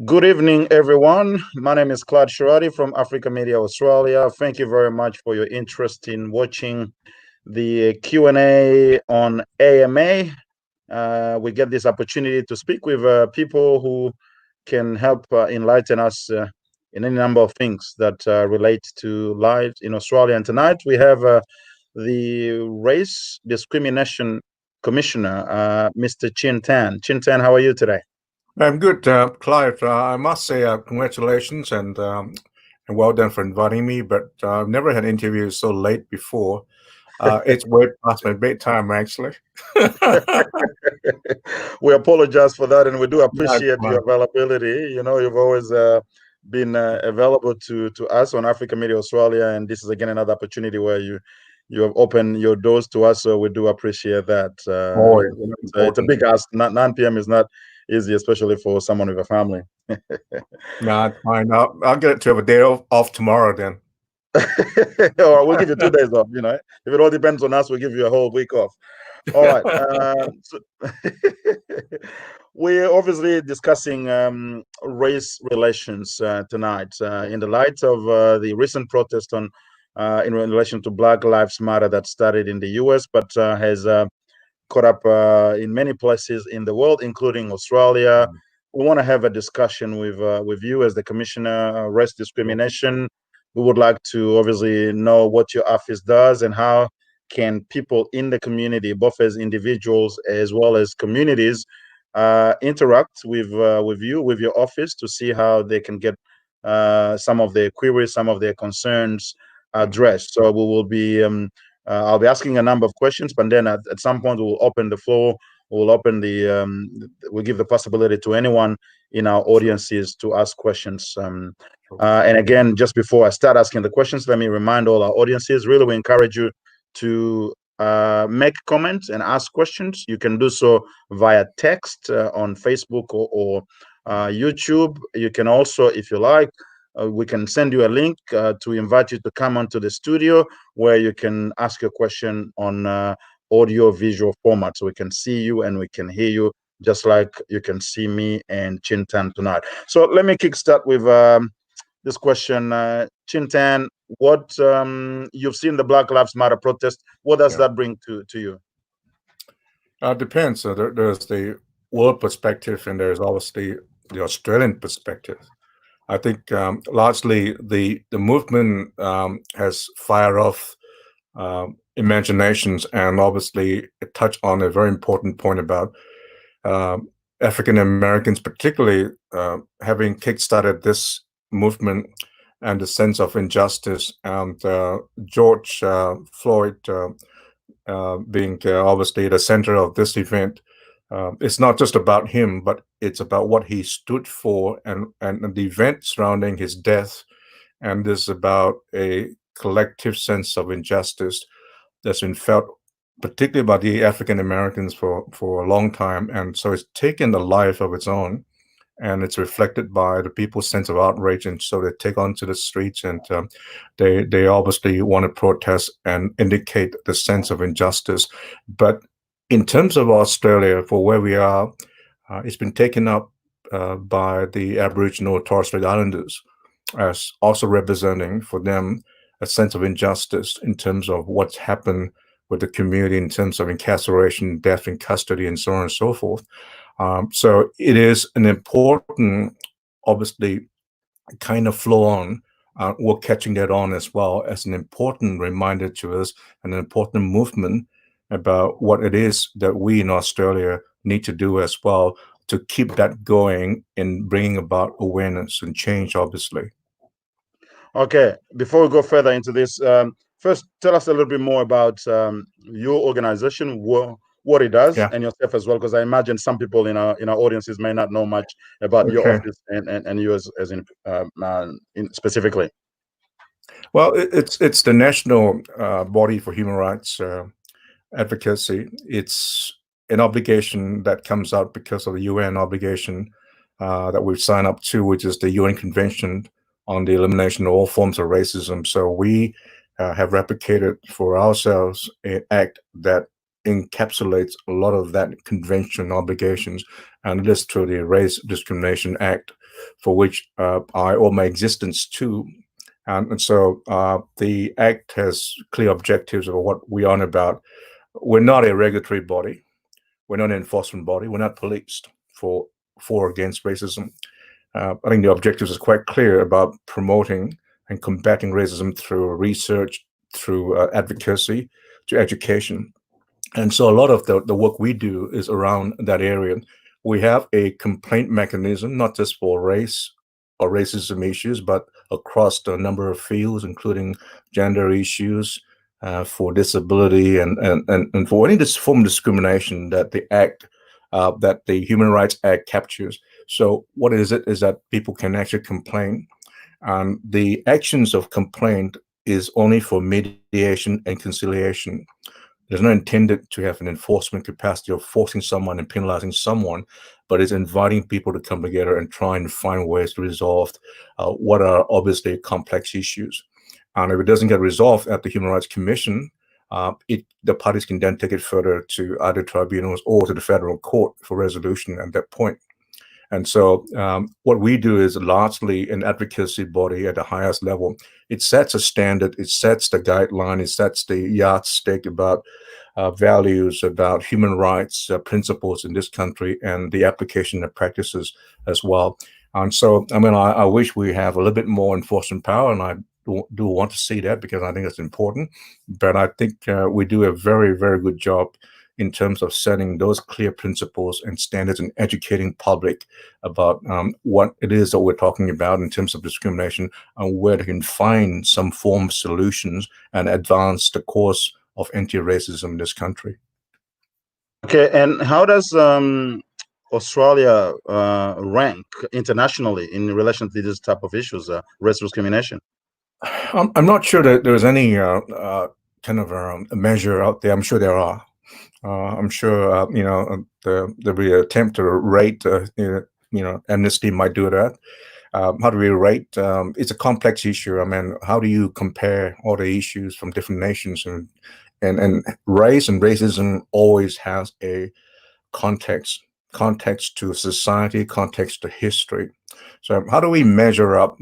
Good evening, everyone. My name is Claude Sharadi from Africa Media Australia. Thank you very much for your interest in watching the Q&A on AMA. We get this opportunity to speak with people who can help enlighten us in any number of things that relate to life in Australia. And tonight we have the Race Discrimination Commissioner, Mr. Chin Tan. Chin Tan, how are you today? I'm good, Clive. I must say congratulations and well done for inviting me. But I've never had interviews so late before. It's way past my bedtime, actually. We apologize for that, and we do That's appreciate fine. your availability. You know, you've always been available to us on Africa Media Australia, and this is again another opportunity where you have opened your doors to us. So we do appreciate that. Always It's a important. big ask. 9 p.m. is not easy, especially for someone with a family. No, it's fine. I'll get it to have a day off tomorrow then. Or we'll give you 2 days off. You know, if it all depends on us, we'll give you a whole week off. All right. We're obviously discussing race relations tonight in the light of the recent protest on in relation to Black Lives Matter that started in the U.S. but has caught up in many places in the world, including Australia. We want to have a discussion with you as the Commissioner, Race Discrimination. We would like to obviously know what your office does and how can people in the community, both as individuals as well as communities, interact with you, with your office, to see how they can get some of their queries, some of their concerns addressed. So we will be I'll be asking a number of questions, but then at some point we'll open the floor. We'll open we'll give the possibility to anyone in our audiences to ask questions. And again, just before I start asking the questions, let me remind all our audiences, really, we encourage you to make comments and ask questions. You can do so via text on Facebook or YouTube. You can also, if you like, we can send you a link to invite you to come onto the studio where you can ask your question on audio visual format, so we can see you and we can hear you just like you can see me and Chin Tan tonight. So let me kickstart with this question. Chin Tan, what you've seen the Black Lives Matter protest, what does that bring to you? Depends. There's the world perspective and there's obviously the Australian perspective. I think largely the movement has fired off imaginations, and obviously it touched on a very important point about African Americans, particularly having kickstarted this movement and the sense of injustice, and George Floyd being obviously the center of this event. It's not just about him, but it's about what he stood for and the event surrounding his death. And this is about a collective sense of injustice that's been felt, particularly by the African Americans for a long time. And so it's taken a life of its own, and it's reflected by the people's sense of outrage. And so they take onto the streets, and they obviously want to protest and indicate the sense of injustice. But in terms of Australia, for where we are, it's been taken up by the Aboriginal Torres Strait Islanders as also representing for them a sense of injustice in terms of what's happened with the community in terms of incarceration, death in custody, and so on and so forth. So it is an important, obviously, kind of flow on. We're catching that on as well as an important reminder to us, an important movement about what it is that we in Australia need to do as well to keep that going in bringing about awareness and change, obviously. Okay, before we go further into this, first tell us a little bit more about your organization, what it does, and yourself as well, because I imagine some people in our audiences may not know much about your office and you as in specifically. Well, it's the national body for human rights advocacy. It's an obligation that comes out because of the UN obligation that we've signed up to, which is the UN Convention on the Elimination of All Forms of Racism. So we have replicated for ourselves an act that encapsulates a lot of that convention obligations, and it is through the Race Discrimination Act. for which I owe my existence to. And so the Act has clear objectives of what we're on about. We're not a regulatory body. We're not an enforcement body. We're not policed for or against racism. I think the objectives is quite clear about promoting and combating racism through research, through advocacy, to education. And so a lot of the work we do is around that area. We have a complaint mechanism, not just for race or racism issues, but across a number of fields, including gender issues, for disability, and for any form of discrimination that the Act, that the Human Rights Act captures. So what is it is that people can actually complain. And the actions of complaint is only for mediation and conciliation. It's not intended to have an enforcement capacity of forcing someone and penalizing someone, but it's inviting people to come together and try and find ways to resolve what are obviously complex issues. And if it doesn't get resolved at the Human Rights Commission, the parties can then take it further to either tribunals or to the federal court for resolution at that point. And so what we do is largely an advocacy body at the highest level. It sets a standard, it sets the guideline, it sets the yardstick about values, about human rights principles in this country, and the application of practices as well. And so, I mean, I wish we have a little bit more enforcement power, and I do want to see that because I think it's important. But I think we do a very, very good job in terms of setting those clear principles and standards and educating public about what it is that we're talking about in terms of discrimination and where they can find some form of solutions and advance the cause of anti-racism in this country. Okay, and how does Australia rank internationally in relation to this type of issues, race discrimination? I'm not sure that there's any kind of a measure out there. I'm sure there are. I'm sure there'll be an attempt to rate. Amnesty might do that. How do we rate? It's a complex issue. I mean, how do you compare all the issues from different nations, and race and racism always has a context to society, context to history. So how do we measure up?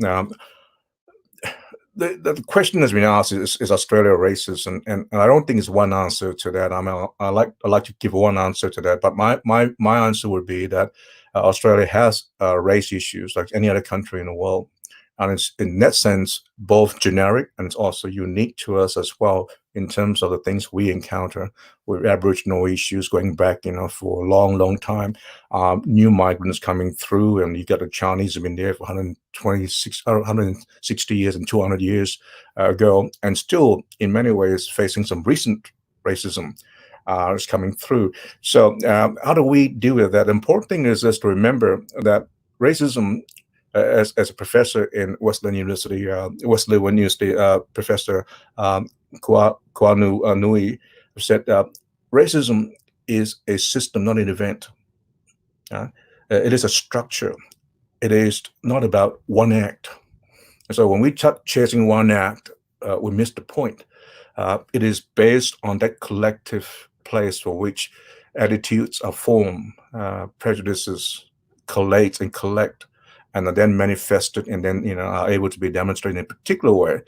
The question that's been asked is Australia racist, and I don't think it's one answer to that. I mean, I like to give one answer to that, but my answer would be that Australia has race issues like any other country in the world, and it's in that sense both generic and it's also unique to us as well in terms of the things we encounter with Aboriginal issues going back, for a long, long time. New migrants coming through, and you got the Chinese have been there for 160 years and 200 years ago, and still in many ways facing some recent racism is coming through. So how do we deal with that? The important thing is just to remember that racism, as a professor in Wesleyan University, Professor Kwanu Nui said, racism is a system, not an event. It is a structure. It is not about one act. And so when we start chasing one act, we miss the point. It is based on that collective place for which attitudes are formed, prejudices collate and collect, and are then manifested and then are able to be demonstrated in a particular way.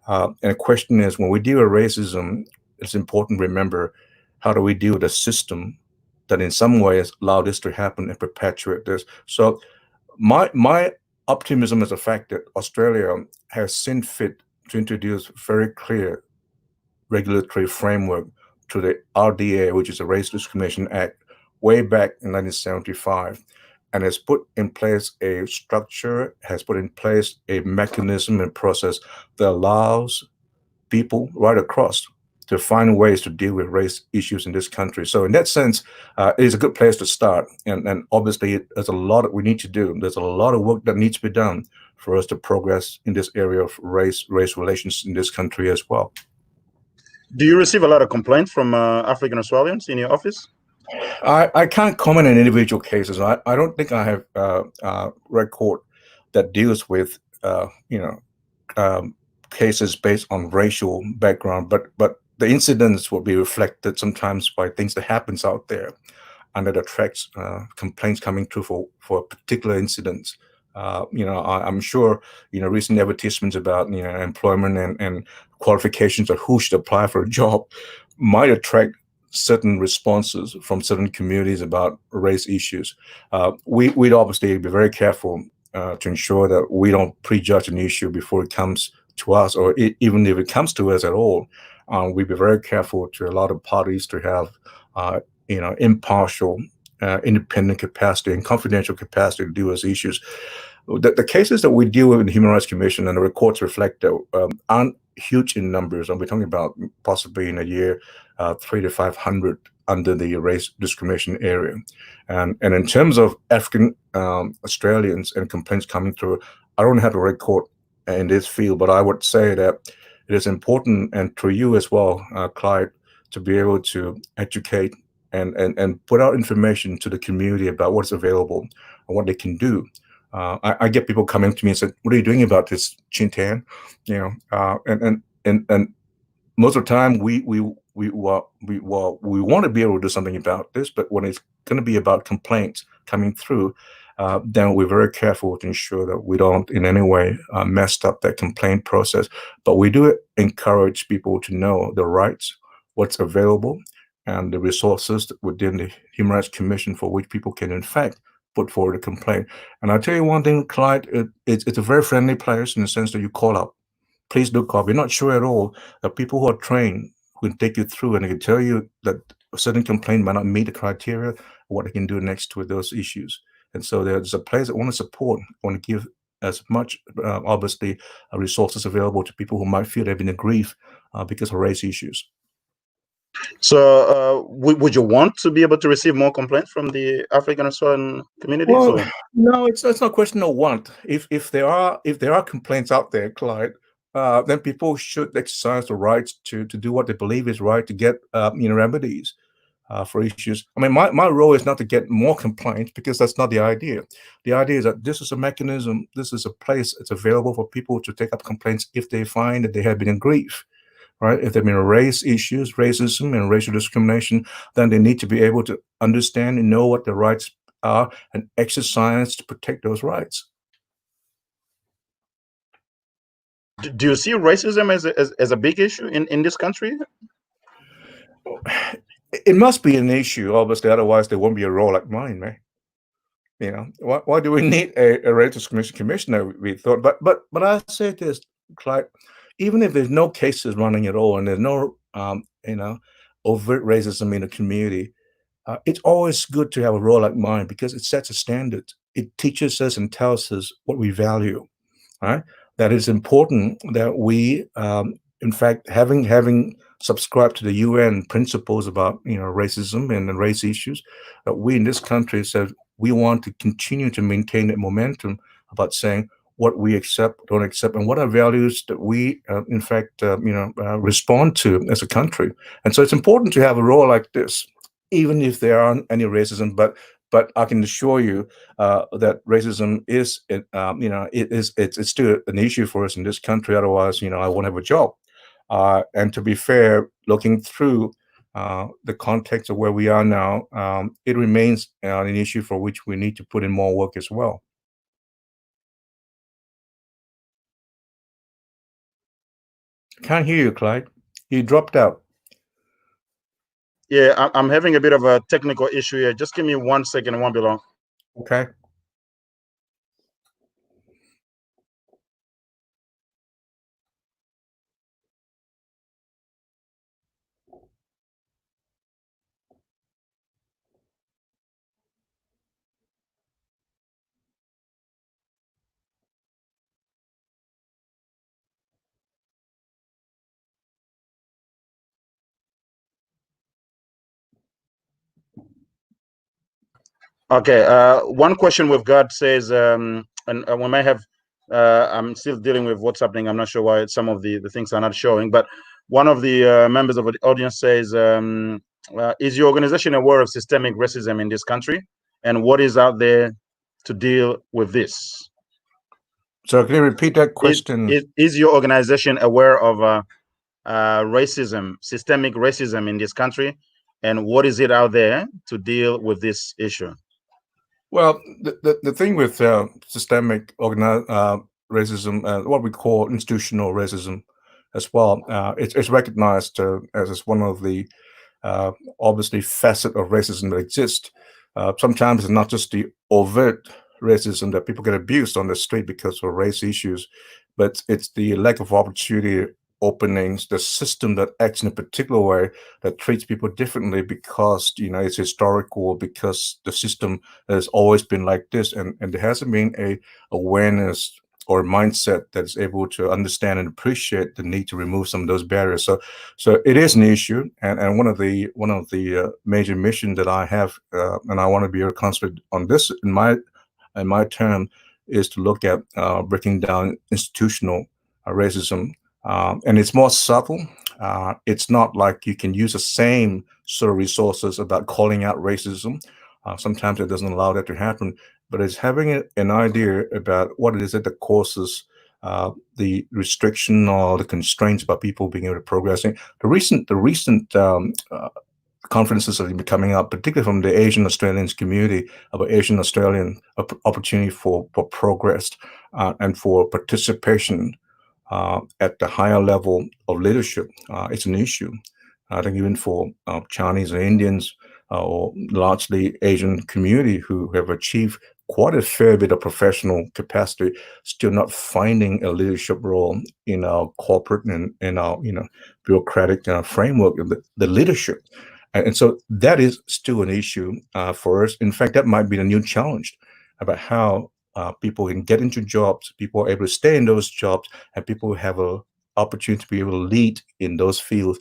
And the question is, when we deal with racism, it's important to remember, how do we deal with a system that in some ways allow this to happen and perpetuate this? So my optimism is the fact that Australia has seen fit to introduce very clear regulatory framework to the RDA, which is the Race Discrimination Act, way back in 1975. And has put in place a structure, has put in place a mechanism and process that allows people right across to find ways to deal with race issues in this country. So in that sense, it is a good place to start. And obviously, there's a lot that we need to do. There's a lot of work that needs to be done for us to progress in this area of race relations in this country as well. Do you receive a lot of complaints from African Australians in your office? I can't comment on individual cases. I don't think I have a record that deals with cases based on racial background, but the incidents will be reflected sometimes by things that happens out there, and that attracts complaints coming through for particular incidents I'm sure recent advertisements about employment and qualifications of who should apply for a job might attract certain responses from certain communities about race issues. We'd obviously be very careful to ensure that we don't prejudge an issue before it comes to us, or even if it comes to us at all. We'd be very careful to allow the parties to have, impartial, independent capacity and confidential capacity to deal with issues. The cases that we deal with in the Human Rights Commission and the reports reflect that aren't huge in numbers, and we're talking about possibly in a year 300 to 500 under the race discrimination area. And in terms of African Australians and complaints coming through, I don't have a record in this field, but I would say that it is important, and through you as well, Clyde, to be able to educate and put out information to the community about what's available and what they can do. I get people coming to me and say, "What are you doing about this, Chintan?" And most of the time we want to be able to do something about this, but when it's going to be about complaints coming through, then we're very careful to ensure that we don't in any way mess up that complaint process. But we do encourage people to know the rights, what's available, and the resources within the Human Rights Commission for which people can, in fact, put forward a complaint. And I'll tell you one thing, Clyde, it's a very friendly place in the sense that you call up. Please do call. We're not sure at all that people who are trained who can take you through and they can tell you that a certain complaint might not meet the criteria, what they can do next with those issues. And so there's a place that want to support, want to give as much, obviously, resources available to people who might feel they've been aggrieved because of race issues. So, would you want to be able to receive more complaints from the African Australian community? Well, no, it's not a question of want. If there are complaints out there, Clyde, then people should exercise the right to do what they believe is right to get remedies for issues. I mean, my role is not to get more complaints because that's not the idea. The idea is that this is a mechanism, this is a place, it's available for people to take up complaints if they find that they have been aggrieved. Right? If there have been race issues, racism and racial discrimination, then they need to be able to understand and know what their rights are and exercise to protect those rights. Do you see racism as a big issue in this country? It must be an issue, obviously, otherwise there won't be a role like mine, man. Why do we need a racial discrimination commissioner? We thought, but I say this, Clyde, even if there's no cases running at all and there's no overt racism in the community, it's always good to have a role like mine because it sets a standard. It teaches us and tells us what we value. Right? That it's important that we, in fact, having subscribed to the UN principles about racism and race issues, that we in this country said we want to continue to maintain that momentum about saying what we accept, don't accept, and what are values that we, in fact, respond to as a country. And so it's important to have a role like this, even if there aren't any racism. But I can assure you that racism is, it's still an issue for us in this country. Otherwise, I won't have a job. And to be fair, looking through the context of where we are now, it remains an issue for which we need to put in more work as well. Can't hear you, Clyde. You dropped out. Yeah, I'm having a bit of a technical issue here. Just give me 1 second. It won't be long. Okay. Okay. One question we've got says, and we may have. I'm still dealing with what's happening. I'm not sure why some of the things are not showing. But one of the members of the audience says, "Is your organization aware of systemic racism in this country, and what is out there to deal with this?" So can you repeat that question? Is your organization aware of racism, systemic racism in this country, and what is it out there to deal with this issue? Well, the thing with systemic racism, what we call institutional racism as well. It's recognized as one of the obviously facet of racism that exists. Sometimes it's not just the overt racism that people get abused on the street because of race issues, but it's the lack of opportunity openings, the system that acts in a particular way that treats people differently because it's historical, because the system has always been like this, and there hasn't been a awareness or mindset that's able to understand and appreciate the need to remove some of those barriers. So it is an issue, and one of the major missions that I have, and I want to be a concentrate on this in my term, is to look at breaking down institutional racism, and it's more subtle. It's not like you can use the same sort of resources about calling out racism. Sometimes it doesn't allow that to happen, but it's having an idea about what it is that causes the restriction or the constraints about people being able to progress. And the recent conferences that have been coming up, particularly from the Asian Australians community, about Asian Australian opportunity for progress and for participation at the higher level of leadership. It's an issue. I think even for Chinese and Indians or largely Asian community who have achieved quite a fair bit of professional capacity, still not finding a leadership role in our corporate and in our bureaucratic framework of the leadership. And so that is still an issue for us. In fact, that might be the new challenge about how people can get into jobs, people are able to stay in those jobs, and people have a opportunity to be able to lead in those fields,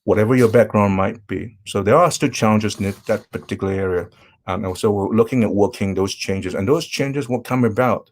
whatever your background might be. So there are still challenges in that particular area. And so we're looking at working those changes, and those changes will come about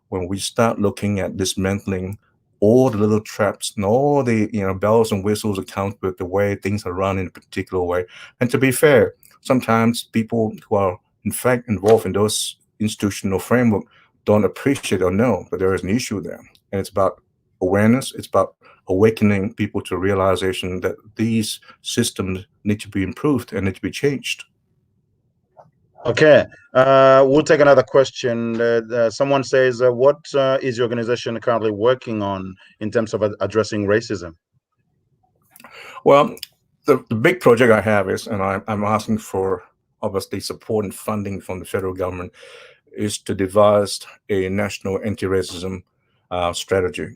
when we start looking at dismantling all the little traps and all the bells and whistles that count with the way things are run in a particular way. And to be fair, sometimes people who are in fact involved in those institutional framework don't appreciate or know that there is an issue there. And it's about awareness. It's about awakening people to realization that these systems need to be improved and need to be changed. Okay, we'll take another question. Someone says, what is your organization currently working on in terms of addressing racism? Well, the big project I have is, and I'm asking for obviously support and funding from the federal government, is to devise a national anti-racism strategy.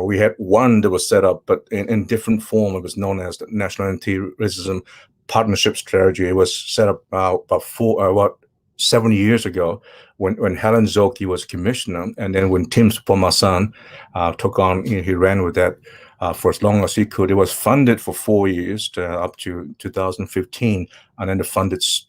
We had one that was set up, but in different form. It was known as the National Anti-Racism Partnership Strategy. It was set up about 7 years ago when Helen Zolke was commissioner, and then when Tim Pomasan took on, he ran with that for as long as he could. It was funded for 4 years up to 2015, and then the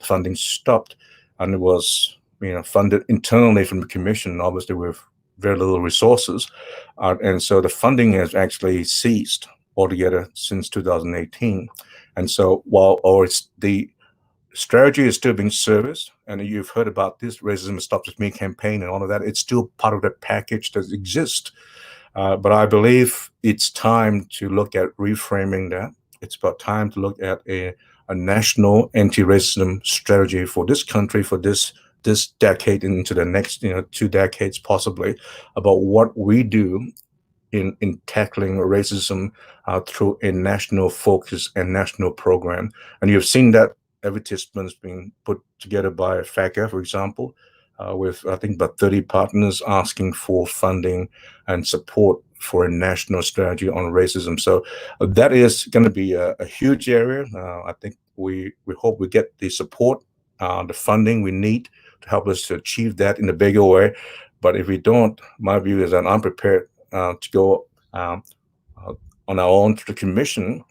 funding stopped, and it was funded internally from the commission, obviously with very little resources. And so the funding has actually ceased altogether since 2018. And so while the strategy is still being serviced, and you've heard about this Racism Stops With Me campaign and all of that, it's still part of that package that exists. But I believe it's time to look at reframing that. It's about time to look at a national anti-racism strategy for this country, for this decade into the next 2 decades possibly, about what we do in tackling racism through a national focus and national program. And you've seen that advertisements being put together by FACA, for example, with I think about 30 partners asking for funding and support for a national strategy on racism. So that is going to be a huge area. I think we hope we get the support, the funding we need to help us to achieve that in a bigger way. But if we don't, my view is that I'm prepared to go on our own to the commission,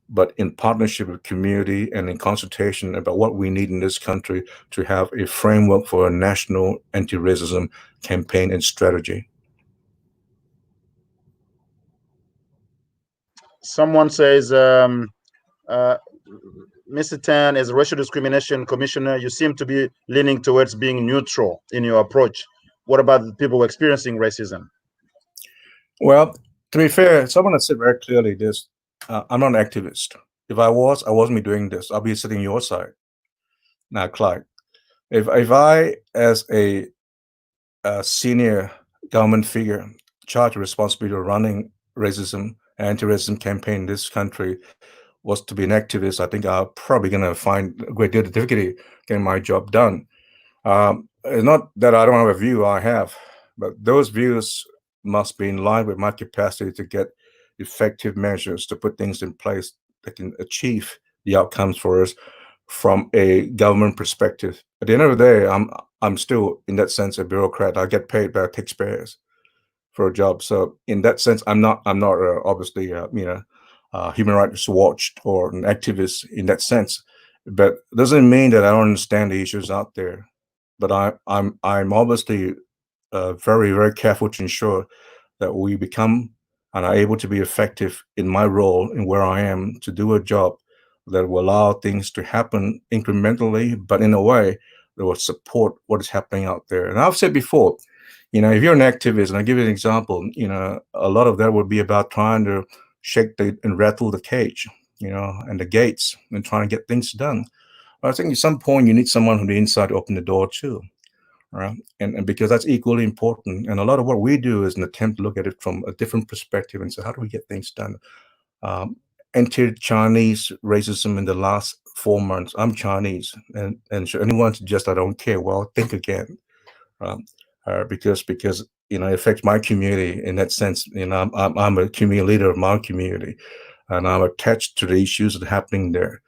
but in partnership with community and in consultation about what we need in this country to have a framework for a national anti-racism campaign and strategy. Someone says, Mr. Tan, as a racial discrimination commissioner, you seem to be leaning towards being neutral in your approach. What about the people experiencing racism? Well, to be fair, someone has said very clearly this: I'm not an activist. If I wasn't be doing this. I'll be sitting on your side. Now, Clyde, if I, as a senior government figure charged with responsibility of running racism, anti-racism campaign in this country was to be an activist, I think I'm probably going to find a great deal of difficulty getting my job done. It's not that I don't have a view, I have, but those views must be in line with my capacity to get effective measures to put things in place that can achieve the outcomes for us from a government perspective. At the end of the day, I'm still in that sense a bureaucrat. I get paid by taxpayers for a job. So in that sense, I'm not obviously Human Rights Watch or an activist in that sense, but it doesn't mean that I don't understand the issues out there. But I'm obviously very very careful to ensure that we become and are able to be effective in my role and where I am to do a job that will allow things to happen incrementally, but in a way that will support what is happening out there. And I've said before, if you're an activist, and I give you an example, a lot of that would be about trying to shake and rattle the cage, and the gates and trying to get things done. But I think at some point you need someone from the inside to open the door too, right? And because that's equally important. And a lot of what we do is an attempt to look at it from a different perspective and say, how do we get things done? Um, Anti-Chinese racism in the last 4 months. I'm Chinese, and should anyone suggest I don't care? Well, think again, um, because it affects my community in that sense. I'm a community leader of my community, and I'm attached to the issues that are happening there.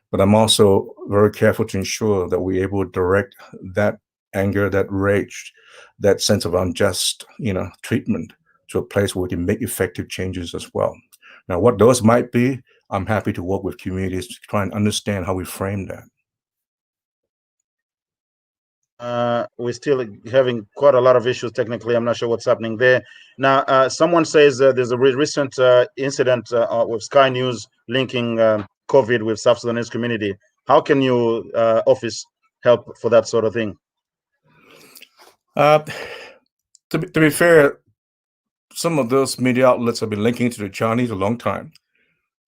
But I'm also very careful to ensure that we're able to direct that anger, that rage, that sense of unjust, treatment to a place where we can make effective changes as well. Now, what those might be, I'm happy to work with communities to try and understand how we frame that. We're still having quite a lot of issues technically. I'm not sure what's happening there. Now, someone says there's a recent incident with Sky News linking COVID with South Sudanese community. How can your office help for that sort of thing? Uh, to be fair, some of those media outlets have been linking to the Chinese a long time,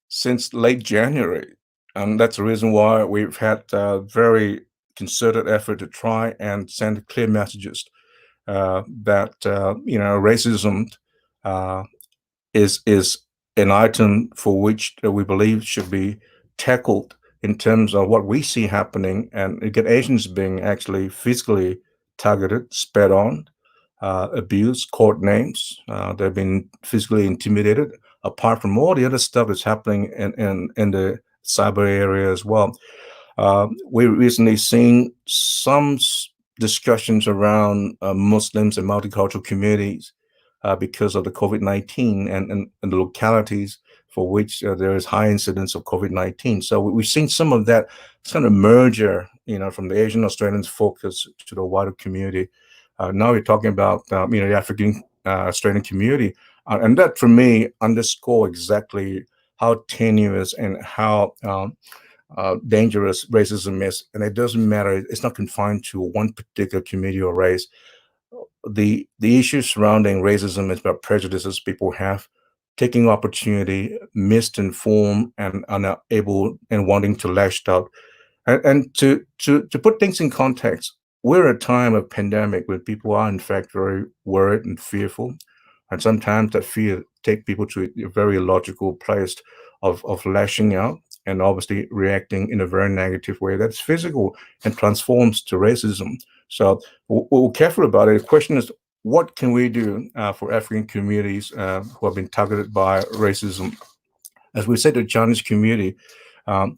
since late January. And that's the reason why we've had a very concerted effort to try and send clear messages that racism uh, is an item for which we believe should be tackled in terms of what we see happening, and get Asians being actually physically targeted, spat on, abused, called names. They've been physically intimidated. Apart from all the other stuff that's happening in the cyber area as well. We recently seen some discussions around Muslims and multicultural communities because of the COVID-19 and the localities for which there is high incidence of COVID-19. So we've seen some of that kind of merger, from the Asian Australians focus to the wider community. Now we're talking about, the African Australian community. And that, for me, underscore exactly how tenuous and how dangerous racism is. And it doesn't matter. It's not confined to one particular community or race. The issues surrounding racism is about prejudices people have, taking opportunity, misinformed, and unable and wanting to lash out. And to put things in context, we're at a time of pandemic where people are in fact very worried and fearful, and sometimes that fear take people to a very illogical place of lashing out and obviously reacting in a very negative way that's physical and transforms to racism. So we're careful about it. The question is, what can we do for African communities who have been targeted by racism? As we said to the Chinese community, um,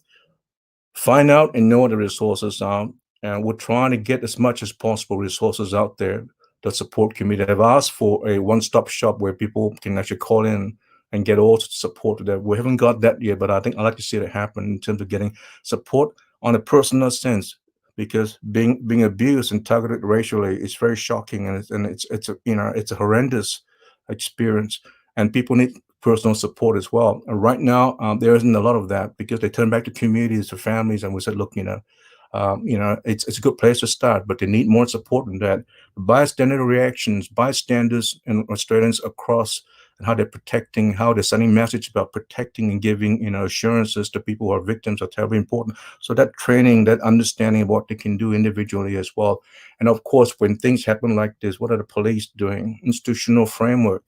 find out and know what the resources are, and we're trying to get as much as possible resources out there that support community. I've asked for a one-stop shop where people can actually call in and get all support there. We haven't got that yet, but I think I'd like to see it happen in terms of getting support on a personal sense, because being abused and targeted racially is very shocking, and it's a horrendous experience, and people need personal support as well. And right now, there isn't a lot of that because they turn back to communities, to families, and we said, look, it's a good place to start, but they need more support than that. Bystander reactions, bystanders and Australians across and how they're protecting, how they're sending message about protecting and giving, assurances to people who are victims are terribly important. So that training, that understanding of what they can do individually as well. And of course, when things happen like this, what are the police doing? Institutional framework.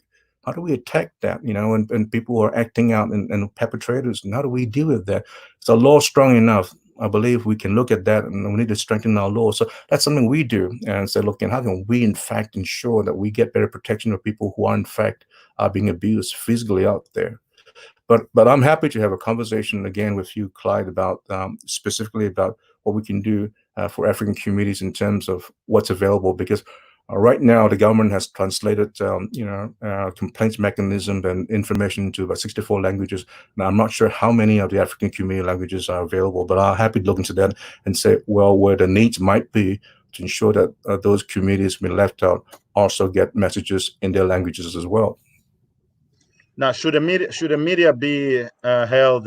How do we attack that, and people are acting out and perpetrators, and how do we deal with that? Is the law strong enough? I believe we can look at that, and we need to strengthen our law. So that's something we do, and say, look, and how can we, in fact, ensure that we get better protection of people who are, in fact, being abused physically out there? But I'm happy to have a conversation again with you, Clyde, about specifically about what we can do for African communities in terms of what's available. Because right now the government has translated complaints mechanism and information into about 64 languages. Now I'm not sure how many of the African community languages are available, but I'm happy to look into that and say, well, where the needs might be to ensure that those communities been left out also get messages in their languages as well. Now, should the media be held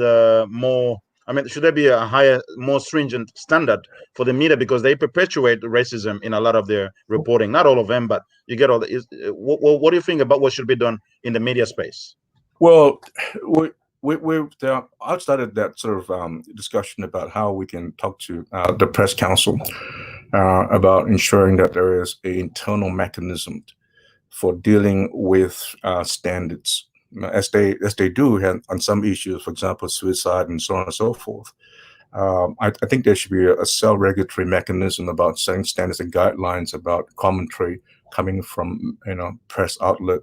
more? I mean, should there be a higher, more stringent standard for the media, because they perpetuate racism in a lot of their reporting? Not all of them, but you get all the. What do you think about what should be done in the media space? Well, I started that sort of discussion about how we can talk to the press council about ensuring that there is an internal mechanism for dealing with standards, as they do have on some issues, for example, suicide and so on and so forth. I think there should be a self-regulatory mechanism about setting standards and guidelines about commentary coming from press outlet.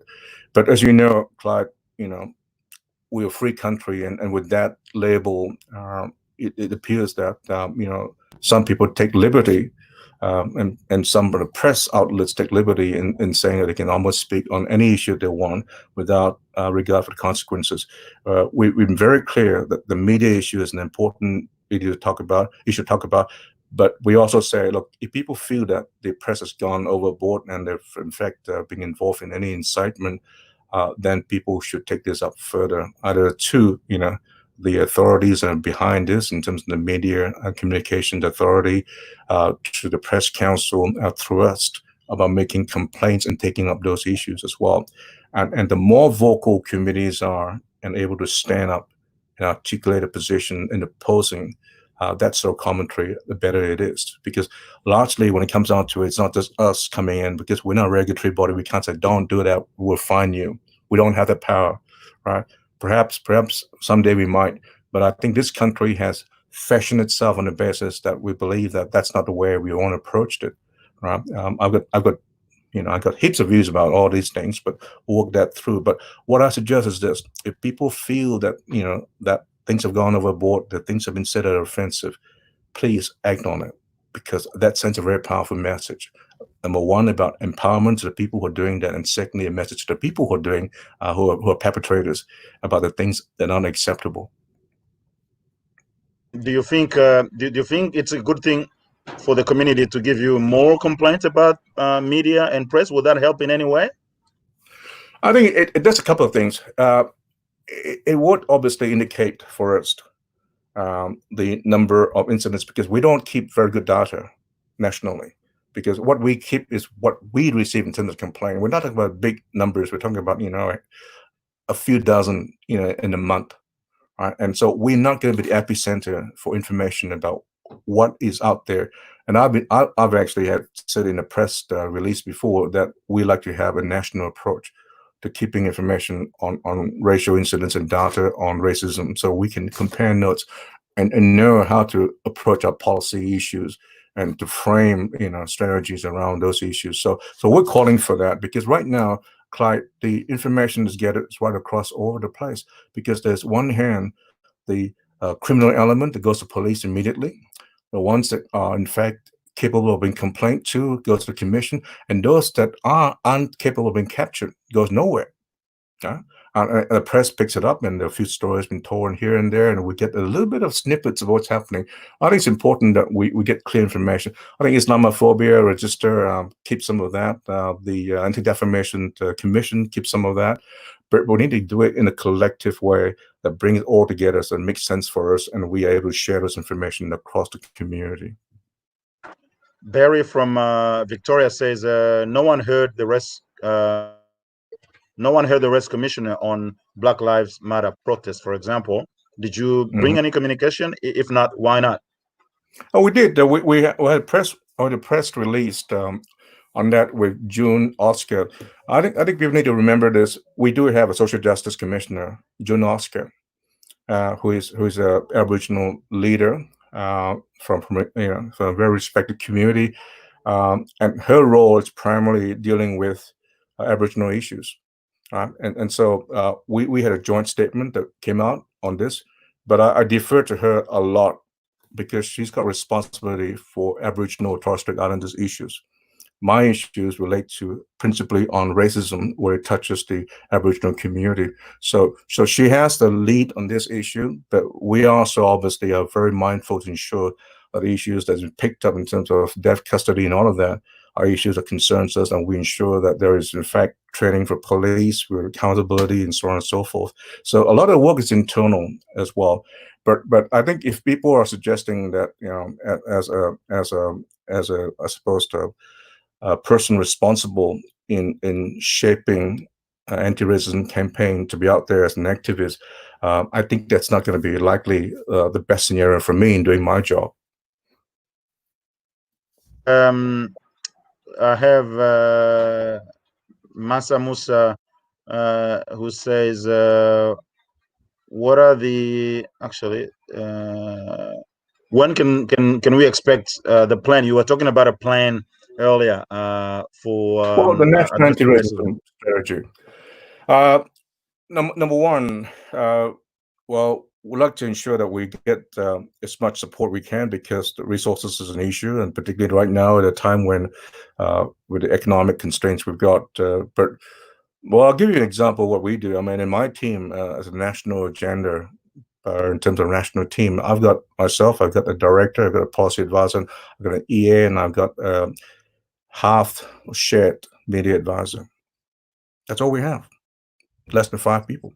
But as you know, Clyde, you know we're a free country, and with that label, it appears that some people take liberty, and some of the press outlets take liberty in saying that they can almost speak on any issue they want without regard for the consequences. We've been very clear that the media issue is an important issue to talk about. But we also say, look, if people feel that the press has gone overboard and they've in fact been involved in any incitement, then people should take this up further, either to the authorities that are behind this in terms of the media communications authority, to the press council, through us, about making complaints and taking up those issues as well. And the more vocal communities are and able to stand up and articulate a position in opposing that sort of commentary, the better it is. Because largely, when it comes down to it, it's not just us coming in, because we're not a regulatory body. We can't say, don't do that, we'll fine you. We don't have that power, right? Perhaps someday we might. But I think this country has fashioned itself on the basis that we believe that that's not the way we want to approach it, right? I've got heaps of views about all these things, but we'll work that through. But what I suggest is this: if people feel that that things have gone overboard, that things have been said that are offensive, please act on it, because that sends a very powerful message. Number one, about empowerment to the people who are doing that, and secondly, a message to the people who are doing who are perpetrators about the things that are unacceptable. Do you think it's a good thing for the community to give you more complaints about media and press? Would that help in any way? I think it does a couple of things. It would obviously indicate for us the number of incidents, because we don't keep very good data nationally. Because what we keep is what we receive in terms of complaint. We're not talking about big numbers. We're talking about a few dozen in a month. Right? And so we're not going to be the epicenter for information about what is out there. And I've actually had said in a press release before that we like to have a national approach to keeping information on racial incidents and data on racism, so we can compare notes and know how to approach our policy issues and to frame strategies around those issues. So we're calling for that, because right now, Clyde, the information is right across all over the place, because there's one hand the criminal element that goes to police immediately, the ones that are in fact capable of being complained to goes to the commission, and those that are incapable of being captured goes nowhere. And the press picks it up, and a few stories been torn here and there, and we get a little bit of snippets of what's happening. I think it's important that we get clear information. I think Islamophobia Register keeps some of that. The Anti-Defamation Commission keeps some of that. But we need to do it in a collective way that brings it all together so it makes sense for us, and we are able to share this information across the community. Barry from Victoria says, no one heard the rest. no one heard the race commissioner on Black Lives Matter protest, for example. Did you bring Mhm. any communication? If not, why not? Oh, we did. We had press or the press released on that with June Oscar. I think people need to remember this. We do have a social justice commissioner, June Oscar, who is a Aboriginal leader from a very respected community, and her role is primarily dealing with Aboriginal issues. And so we had a joint statement that came out on this, but I defer to her a lot because she's got responsibility for Aboriginal and Torres Strait Islanders issues. My issues relate to principally on racism, where it touches the Aboriginal community. So she has the lead on this issue, but we also obviously are very mindful to ensure that the issues that's been picked up in terms of deaf custody and all of that are issues that concerns us, and we ensure that there is in fact training for police, with accountability, and so on and so forth. So a lot of work is internal as well. But I think if people are suggesting that, as a I suppose a person responsible in shaping anti-racism campaign to be out there as an activist, I think that's not going to be likely the best scenario for me in doing my job. Um, I have Masa Musa who says, "What are the actually? When can we expect the plan? You were talking about a plan earlier for Well, the national addressing racism. anti-racism strategy. Uh, number one, well, we'd like to ensure that we get as much support we can because the resources is an issue, and particularly right now at a time when, with the economic constraints we've got. But well, I'll give you an example of what we do. I mean, in my team, as a national agenda, in terms of national team, I've got myself, I've got a director, I've got a policy advisor, I've got an EA, and I've got half shared media advisor. That's all we have. Less than 5 people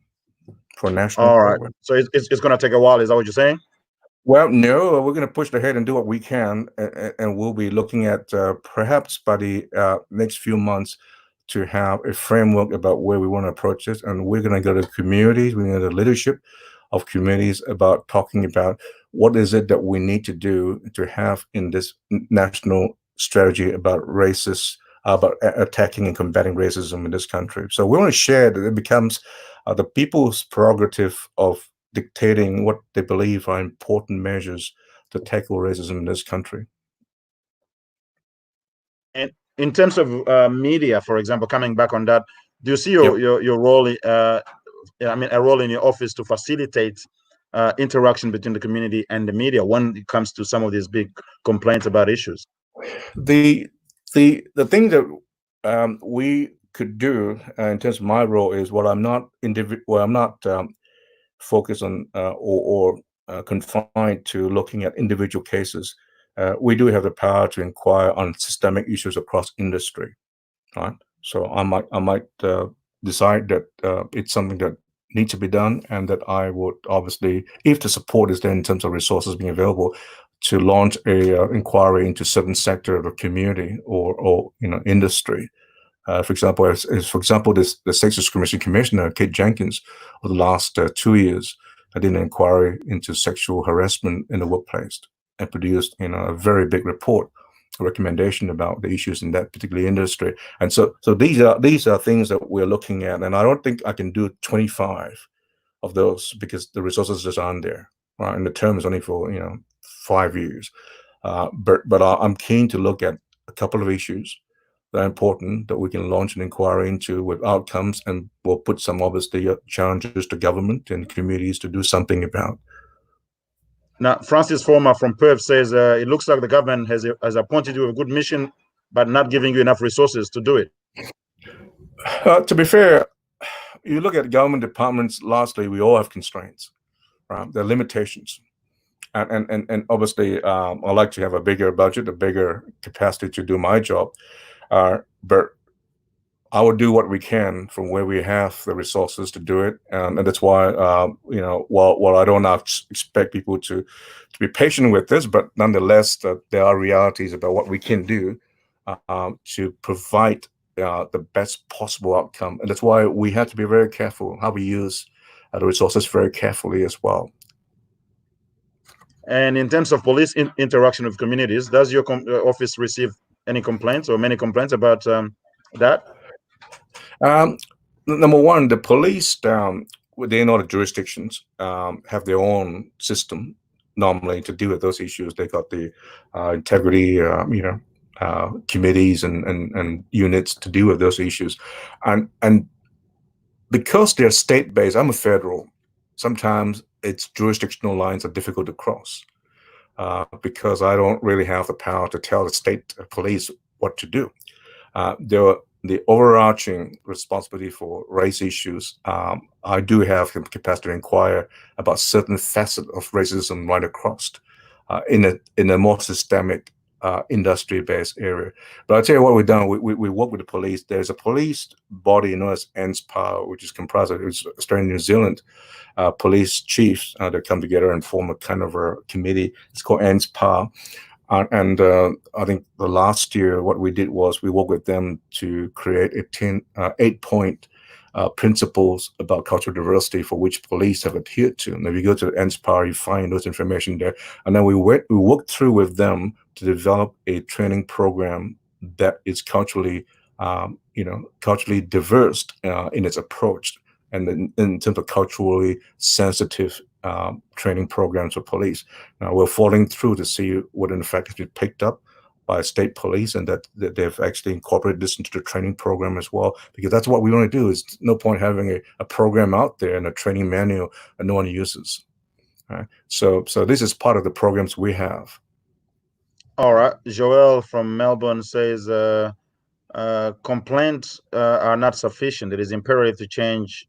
for a national All right. program. So it's going to take a while. Is that what you're saying? Well, no, we're going to push ahead and do what we can, and we'll be looking at perhaps by the next few months to have a framework about where we want to approach this. And we're going to go to communities, we're going to go to leadership of communities about talking about what is it that we need to do to have in this national strategy about about attacking and combating racism in this country. So we want to share that it becomes the people's prerogative of dictating what they believe are important measures to tackle racism in this country. And in terms of media, for example, coming back on that, do you see Yep. your role? I mean, a role in your office to facilitate interaction between the community and the media when it comes to some of these big complaints about issues? The the thing that we could do in terms of my role is what I'm not focused on or confined to looking at individual cases. We do have the power to inquire on systemic issues across industry, right? So I might decide that it's something that needs to be done, and that I would obviously, if the support is there in terms of resources being available, to launch a inquiry into certain sector of the community or industry. For example, for example, the Sex Discrimination Commissioner, Kate Jenkins, over the last 2 years, did an inquiry into sexual harassment in the workplace and produced a very big report, a recommendation about the issues in that particular industry. And so these are things that we're looking at, and I don't think I can do 25 of those because the resources just aren't there, right? And the term is only for 5 years. But I'm keen to look at a couple of issues that are important that we can launch an inquiry into with outcomes, and we'll put some obviously challenges to government and communities to do something about. Now, Francis Former from Perth says it looks like the government has appointed you a good mission, but not giving you enough resources to do it. To be fair, you look at government departments, lastly, we all have constraints, right? There are limitations. And obviously, I like to have a bigger budget, a bigger capacity to do my job. But I will do what we can from where we have the resources to do it, and that's why while I don't expect people to be patient with this, but nonetheless, there are realities about what we can do to provide the best possible outcome. And that's why we have to be very careful how we use the resources very carefully as well. And in terms of police interaction with communities, does your office receive any complaints or many complaints about that? Um, Number one, the police within all the jurisdictions have their own system normally to deal with those issues. They got the integrity, committees and units to deal with those issues, and because they're state based, I'm a federal. Sometimes its jurisdictional lines are difficult to cross because I don't really have the power to tell the state police what to do. The overarching responsibility for race issues, I do have the capacity to inquire about certain facets of racism right across in a more systemic industry-based area. But I'll tell you what we've done. We work with the police. There's a police body known as NSPAR, which is comprised of Australia and New Zealand police chiefs that come together and form a kind of a committee. It's called NSPAR. And I think the last year, what we did was we worked with them to create a 8-point principles about cultural diversity for which police have adhered to. And if you go to NSPAR, you find those information there. And then we worked through with them to develop a training program that is culturally diverse in its approach, and in terms of culturally sensitive training programs for police. Now we're following through to see what in fact has been picked up by state police, and that they've actually incorporated this into the training program as well, because that's what we want to do. Is no point having a program out there and a training manual that no one uses. Right? So this is part of the programs we have. All right. Joel from Melbourne says complaints are not sufficient. It is imperative to change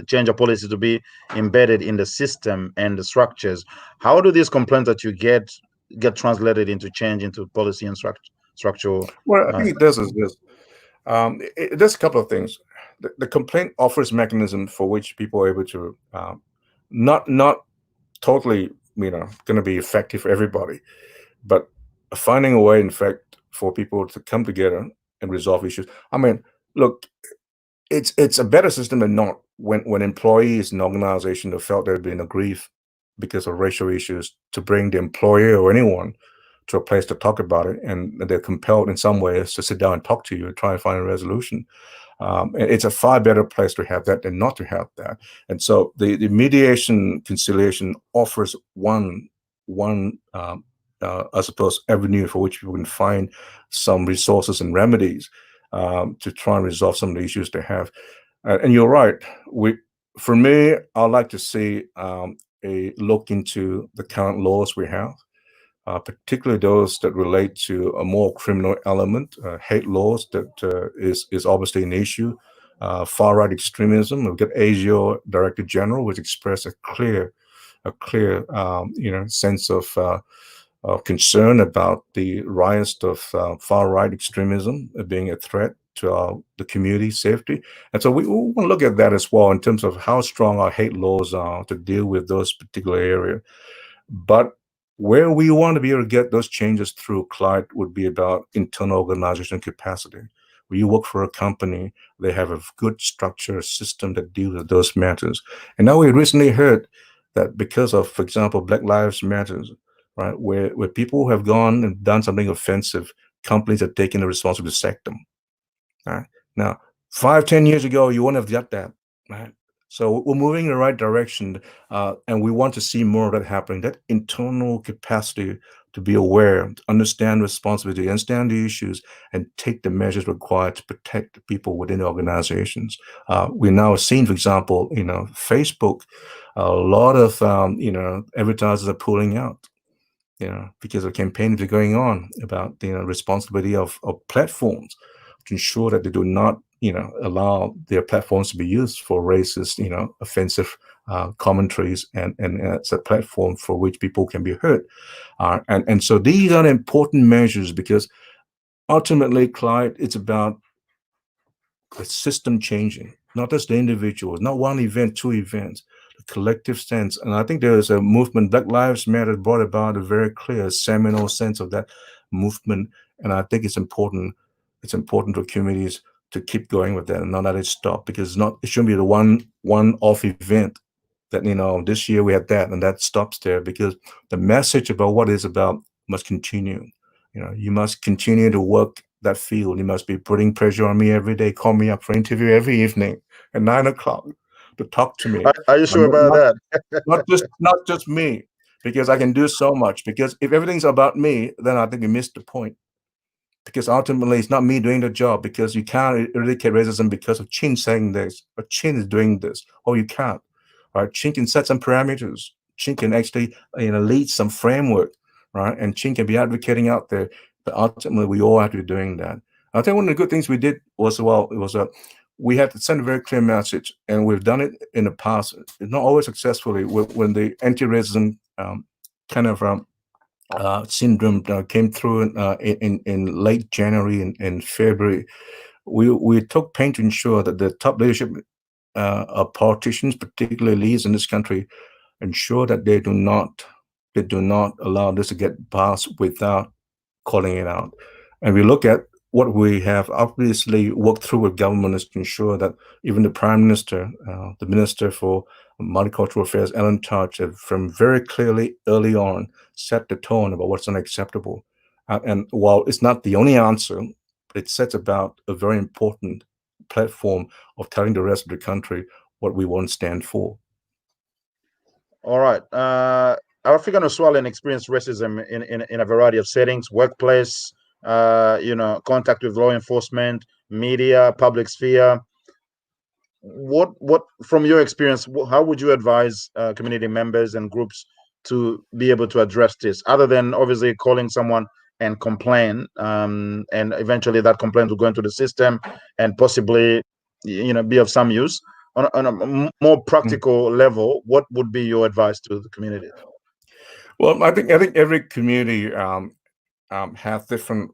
change a policy to be embedded in the system and the structures. How do these complaints that you get translated into change into policy and structural? Well, I think it does is this. It does a couple of things. The complaint offers mechanism for which people are able to not totally going to be effective for everybody, but finding a way, in fact, for people to come together and resolve issues. I mean, look, it's a better system than not. When employees in an organization have felt they've been aggrieved because of racial issues, to bring the employer or anyone to a place to talk about it, and they're compelled in some ways to sit down and talk to you and try and find a resolution. It's a far better place to have that than not to have that. And so the mediation conciliation offers one I suppose, avenue for which people can find some resources and remedies to try and resolve some of the issues they have. And you're right. For me, I'd like to see a look into the current laws we have, particularly those that relate to a more criminal element, hate laws that is obviously an issue, far-right extremism. We've got ASIO Director General, which expressed a clear sense of concern about the rise of far-right extremism being a threat to the community safety. And so we want to look at that as well in terms of how strong our hate laws are to deal with those particular areas. But where we want to be able to get those changes through, Clyde, would be about internal organization capacity. When you work for a company, they have a good structure, system that deals with those matters. And now we recently heard that because of, for example, Black Lives Matter, right, where people have gone and done something offensive, companies have taken the responsibility to sack them. Right? Now, 5-10 years ago, you wouldn't have got that, right? So we're moving in the right direction, and we want to see more of that happening. That internal capacity to be aware, to understand responsibility, understand the issues, and take the measures required to protect the people within the organizations. We're now seeing, for example, Facebook, a lot of advertisers are pulling out, because of campaigns that are going on about the responsibility of platforms to ensure that they do not allow their platforms to be used for racist, offensive commentaries, and it's a platform for which people can be hurt. And so these are important measures, because ultimately, Clyde, it's about the system changing, not just the individuals, not one event, two events, the collective sense. And I think there is a movement, Black Lives Matter brought about a very clear seminal sense of that movement. And I think it's important it's important for communities to keep going with that and not let it stop, because it shouldn't be the one off event that, this year we had that and that stops there, because the message about what it's about must continue. You must continue to work that field. You must be putting pressure on me every day, call me up for interview every evening at 9 o'clock to talk to me. Are you sure Not, about not, that? not just me, because I can do so much. Because if everything's about me, then I think we missed the point, because ultimately it's not me doing the job, because you can't eradicate racism because of Chin saying this or Chin is doing this. Oh, you can't. Right? Chin can set some parameters. Chin can actually lead some framework, right? And Chin can be advocating out there, but ultimately we all have to be doing that. I think one of the good things we did was, we had to send a very clear message, and we've done it in the past, not always successfully, when the anti-racism kind of syndrome came through in late January and February. We took pain to ensure that the top leadership of politicians, particularly leaders in this country, ensure that they do not allow this to get passed without calling it out. And we look at what we have obviously worked through with government is to ensure that even the Prime Minister, the Minister for Multicultural Affairs, Ellen Touch, have from very clearly early on set the tone about what's unacceptable. And while it's not the only answer, it sets about a very important platform of telling the rest of the country what we won't stand for. All right. African Australian experience racism in a variety of settings: workplace, contact with law enforcement, media, public sphere. What from your experience, how would you advise community members and groups to be able to address this, other than obviously calling someone and complain, and eventually that complaint will go into the system and possibly be of some use? On a more Mm. practical level, what would be your advice to the community? Well, I think every community have different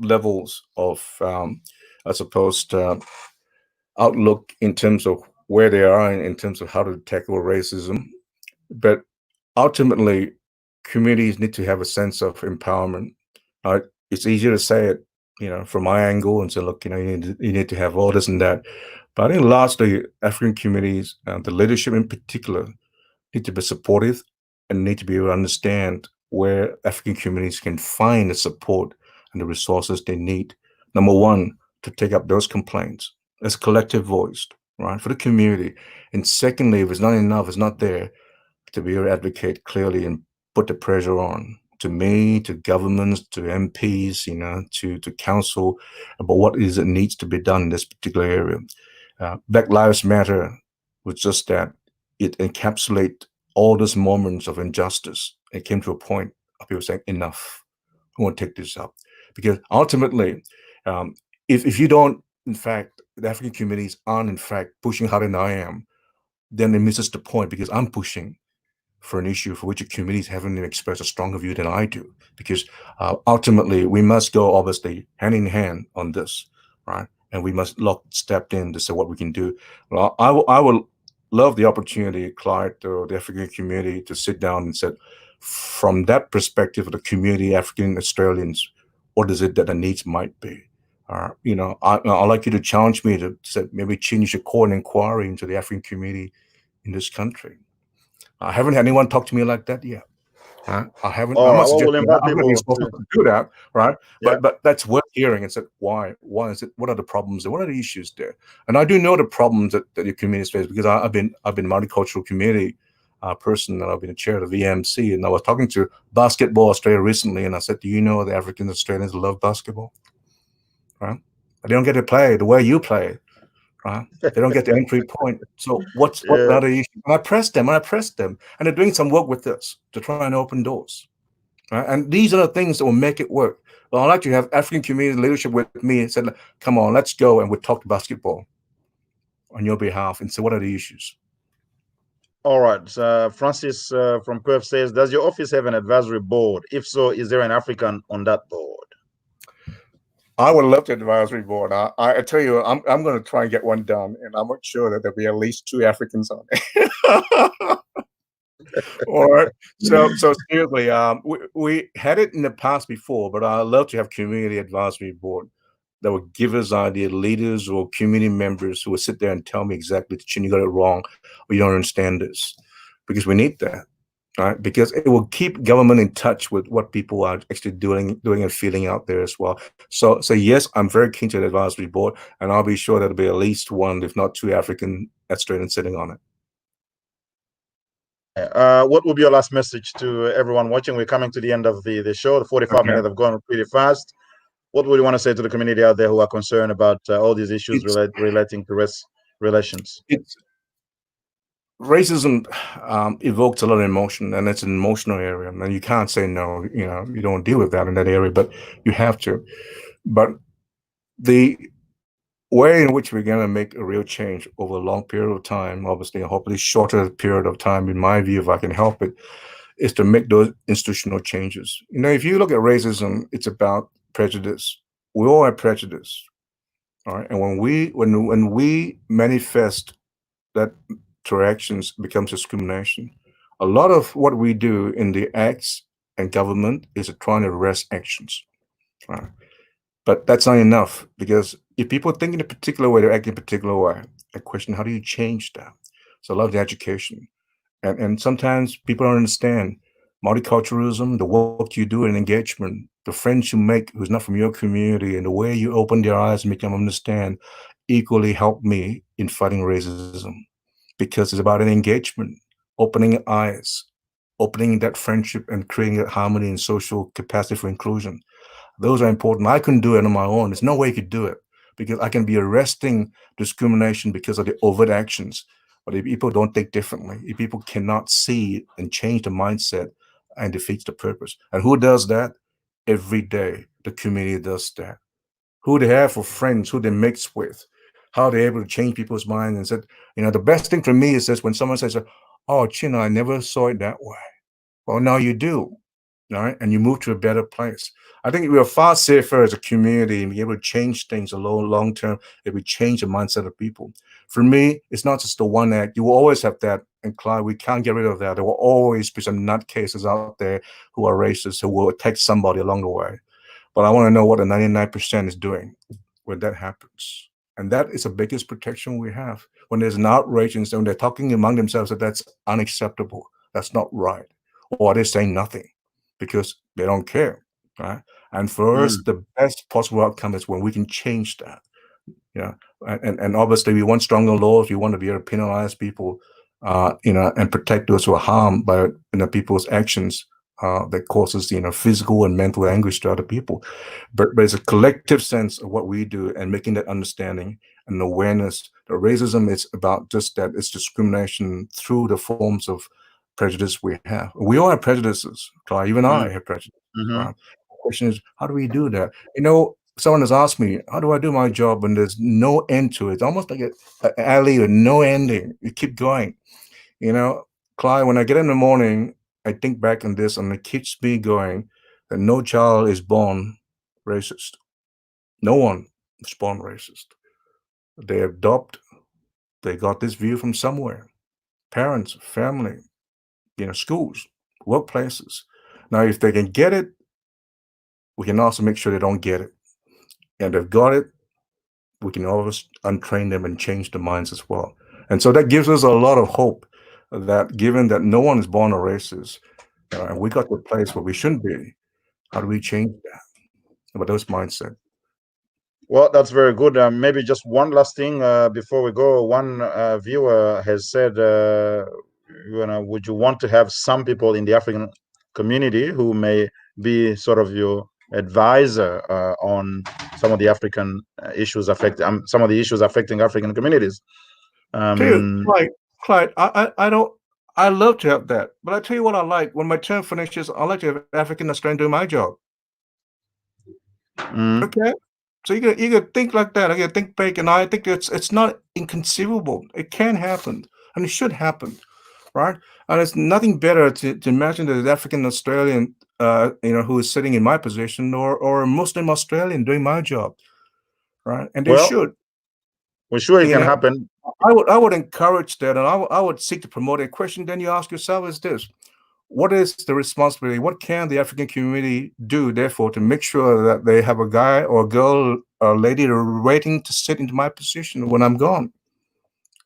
levels of, I suppose, outlook in terms of where they are in terms of how to tackle racism. But ultimately, communities need to have a sense of empowerment. Uh, it's easier to say it, from my angle and say, look, you need to have all this and that. But I think largely African communities, the leadership in particular, need to be supportive and need to be able to understand where African communities can find the support and the resources they need. Number one, to take up those complaints as a collective voice, right, for the community. And secondly, if it's not enough, it's not there, to be able to advocate clearly and put the pressure on to me, to governments, to MPs, to council about what is it needs to be done in this particular area. Black Lives Matter was just that. It encapsulates all those moments of injustice. It came to a point of people saying, enough, we want to take this up. Because ultimately, um, if you don't, in fact, the African communities aren't, in fact, pushing harder than I am, then it misses the point, because I'm pushing for an issue for which the communities haven't expressed a stronger view than I do. Because ultimately, we must go, obviously, hand in hand on this, right? And we must lock step in to say what we can do. Well, I will love the opportunity, Clyde, or the African community, to sit down and say, from that perspective of the community, African Australians, what is it that the needs might be? I'd like you to challenge me to say, maybe change your core and inquiry into the African community in this country. I haven't had anyone talk to me like that yet. Right? I haven't. All I'm right. not Well, we'll suggesting that. invite I'm not people responsible to. to do that, right? Yeah. But that's worth hearing. And said, why? Why is it? What are the problems? What are the issues there? And I do know the problems that your communities face, because I've been a multicultural community person, and I've been a chair of the VMC. And I was talking to Basketball Australia recently, and I said, do you know the African Australians love basketball? Right? But they don't get to play the way you play. Right? They don't get the entry point. So what Yeah. are the issues? And I pressed them, and they're doing some work with this to try and open doors. Right? And these are the things that will make it work. Well, I'd like to have African community leadership with me and said, come on, let's go, and we'll talk basketball on your behalf and say, what are the issues? All right. Francis from Perth says, does your office have an advisory board? If so, is there an African on that board? I would love the advisory board. I tell you, I'm going to try and get one done, and I'm sure that there'll be at least 2 Africans on it. All right. So seriously, we had it in the past before, but I love to have community advisory board. that will give us idea, leaders or community members who will sit there and tell me exactly, Chin, you got it wrong, or you don't understand this, because we need that, right? Because it will keep government in touch with what people are actually doing and feeling out there as well. So yes, I'm very keen to the advisory board, and I'll be sure there'll be at least one, if not two, African Australians sitting on it. What would be your last message to everyone watching? We're coming to the end of the show. The 45 minutes have gone pretty fast. What would you want to say to the community out there who are concerned about all these issues relating to race relations? It's racism evokes a lot of emotion, and it's an emotional area, and you can't say no. You don't deal with that in that area, but you have to. But the way in which we're going to make a real change over a long period of time, obviously, and hopefully shorter period of time, in my view, if I can help it, is to make those institutional changes. If you look at racism, it's about prejudice. We all have prejudice, all right. And when we manifest that through actions becomes discrimination, a lot of what we do in the acts and government is trying to arrest actions, right? But that's not enough, because if people think in a particular way, they're acting in a particular way. I question, how do you change that? So I love the education. And sometimes people don't understand multiculturalism, the work you do in engagement, the friends you make who's not from your community, and the way you open their eyes and make them understand equally help me in fighting racism, because it's about an engagement, opening eyes, opening that friendship, and creating that harmony and social capacity for inclusion. Those are important. I couldn't do it on my own. There's no way you could do it, because I can be arresting discrimination because of the overt actions. But if people don't think differently, if people cannot see and change the mindset, and defeats the purpose. And who does that? Every day, the community does that. Who they have for friends, who they mix with, how they're able to change people's minds. And said, the best thing for me is this: when someone says, "Oh, Chino, I never saw it that way." Well, now you do. All right, and you move to a better place. I think we are far safer as a community and be able to change things a long term if we change the mindset of people. For me, it's not just the one act. You will always have that, and Clyde, we can't get rid of that. There will always be some nutcases out there who are racist, who will attack somebody along the way. But I want to know what the 99% is doing when that happens. And that is the biggest protection we have. When there's an outrage and when they're talking among themselves that that's unacceptable, that's not right, or they're saying nothing because they don't care, right? And for us, the best possible outcome is when we can change that. Yeah, and obviously we want stronger laws. We want to be able to penalize people, and protect those who are harmed by people's actions that causes physical and mental anguish to other people. But it's a collective sense of what we do and making that understanding and awareness that racism is about just that. It's discrimination through the forms of prejudice we have. We all have prejudices. Even I have prejudices. Mm-hmm. The question is, how do we do that? Someone has asked me, how do I do my job when there's no end to it? It's almost like an alley with no ending. You keep going. Clyde, when I get in the morning, I think back on this and it keeps me going that no child is born racist. No one is born racist. They adopt, they got this view from somewhere. Parents, family, schools, workplaces. Now, if they can get it, we can also make sure they don't get it. And they've got it, we can always untrain them and change the minds as well. And so that gives us a lot of hope that given that no one is born a racist, and we got to a place where we shouldn't be, how do we change that? About those mindset. Well, that's very good. Maybe just one last thing before we go. One viewer has said, would you want to have some people in the African community who may be sort of your advisor on some of the African issues affecting some of the issues affecting African communities? Clyde, I don't. I love to have that, but I tell you what I like. When my term finishes, I like to have African Australian doing my job. Okay, so you can think like that. I can think big, and I think it's not inconceivable. It can happen, and it should happen, right? And it's nothing better to imagine that an African Australian, who is sitting in my position, or a Muslim Australian doing my job, right? And they should. We're sure it can happen. I would encourage that, and I would seek to promote it. A question then you ask yourself is this: what is the responsibility? What can the African community do, therefore, to make sure that they have a guy or a girl or lady waiting to sit into my position when I'm gone?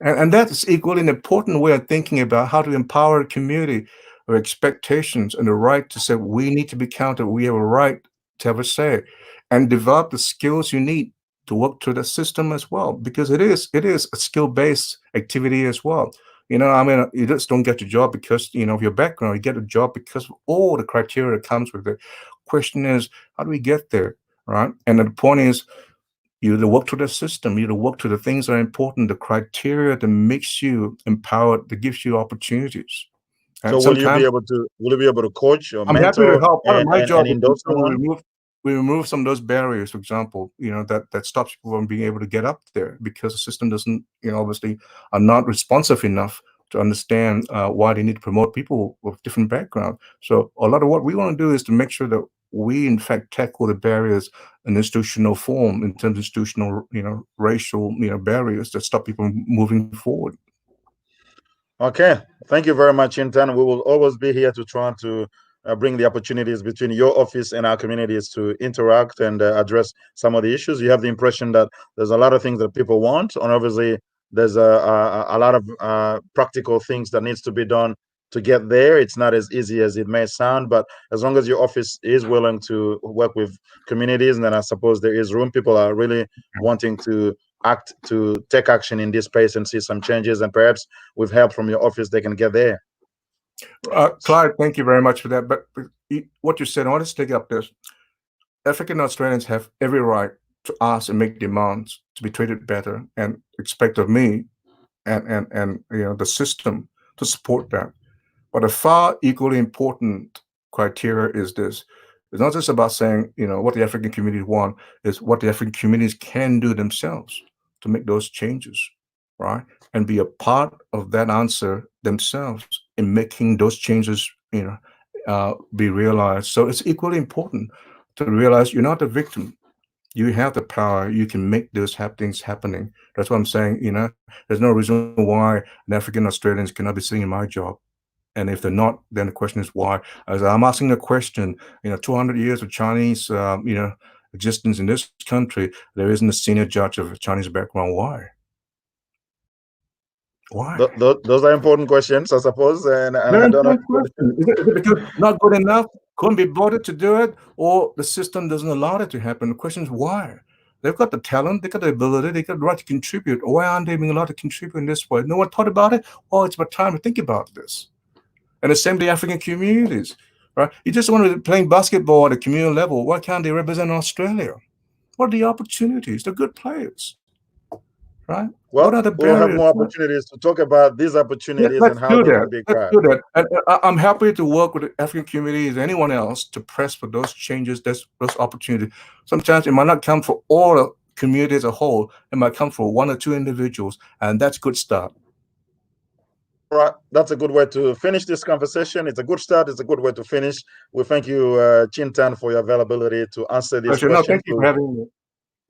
And that is equally an important way of thinking about how to empower a community of expectations and the right to say we need to be counted, we have a right to have a say, and develop the skills you need to work through the system as well, because it is a skill-based activity as well. I mean, you just don't get a job because of your background. You get a job because of all the criteria that comes with it. Question is, how do we get there, right? And the point is, you either work to the system, you either work to the things that are important, the criteria that makes you empowered, that gives you opportunities. So And sometimes will you be able to coach or I'm happy to mentor help. Part of and my and, job and is to endorse ensure we someone? remove some of those barriers, for example, that stops people from being able to get up there because the system doesn't, obviously are not responsive enough to understand why they need to promote people with different backgrounds. So a lot of what we want to do is to make sure that we in fact tackle the barriers in institutional form, in terms of institutional, racial, barriers that stop people from moving forward. Okay, thank you very much, Intan. We will always be here to try to bring the opportunities between your office and our communities to interact and address some of the issues. You have the impression that there's a lot of things that people want, and obviously there's a lot of practical things that needs to be done to get there. It's not as easy as it may sound, but as long as your office is willing to work with communities, and then I suppose there is room. People are really wanting to take action in this space and see some changes, and perhaps with help from your office they can get there. Clyde, thank you very much for that. But what you said, I want to take up this. African Australians have every right to ask and make demands to be treated better and expect of me and the system to support that. But a far equally important criteria is this. It's not just about saying, what the African community want, is what the African communities can do themselves to make those changes, right? And be a part of that answer themselves in making those changes, be realized. So it's equally important to realize you're not the victim. You have the power. You can make those things happening. That's what I'm saying. There's no reason why an African Australians cannot be sitting in my job. And if they're not, then the question is why. As I'm asking a question, 200 years of Chinese, existence in this country, there isn't a senior judge of a Chinese background. Why? Why? Those are important questions, I suppose, and Very I don't know. important question. Is it because not good enough, couldn't be bothered to do it, or the system doesn't allow it to happen? The question is why? They've got the talent, they've got the ability, they've got the right to contribute. Why aren't they being allowed to contribute in this way? No one thought about it? Oh, it's about time to think about this. And the same with the African communities, right? You just want to be playing basketball at a communal level. Why can't they represent Australia? What are the opportunities? They're good players, right? What Well, are the we'll have barriers? more opportunities to talk about these opportunities and Let's how do they that. can be Let's grabbed. do that. And I'm happy to work with the African communities, anyone else, to press for those changes, those opportunities. Sometimes it might not come for all the community as a whole. It might come for one or two individuals, and that's a good start. All right, that's a good way to finish this conversation. It's a good start. It's a good way to finish. We thank you, Chintan, for your availability to answer these Pleasure. No, questions. thank you for having me.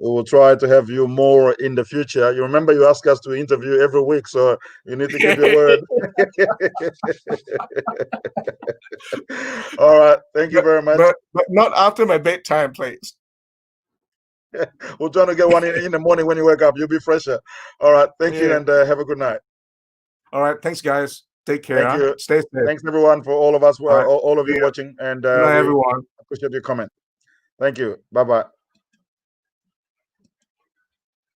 We will try to have you more in the future. You remember you ask us to interview every week, so you need to keep your word. All right, thank you very much. But not after my bedtime, please. We're trying to get one in the morning when you wake up. You'll be fresher. All right, thank you, Yeah. and have a good night. All right. Thanks, guys. Take care. Thank Huh? you. Stay safe. Thanks everyone for all of us, All right. all of you Yeah. watching, and Good night, we everyone. appreciate your comment. Thank you. Bye bye.